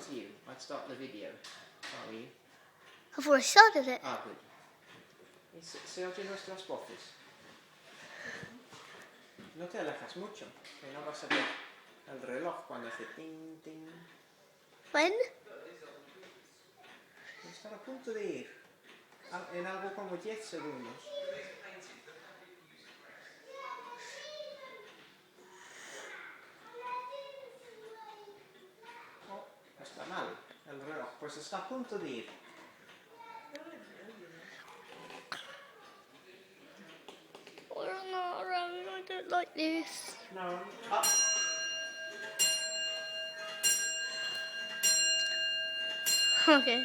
it's you. I'd start the video. Are you? I've already started it. Ah, good. Se oggi no estás voces. No te alejas mucho, que no vas a ver el reloj cuando hace ting, ting. When? Estar a punto de ir. En algo como 10 segundos. Oh, está mal el reloj, pues está a punto de ir. We're not around. I don't like this. No. Up. Okay.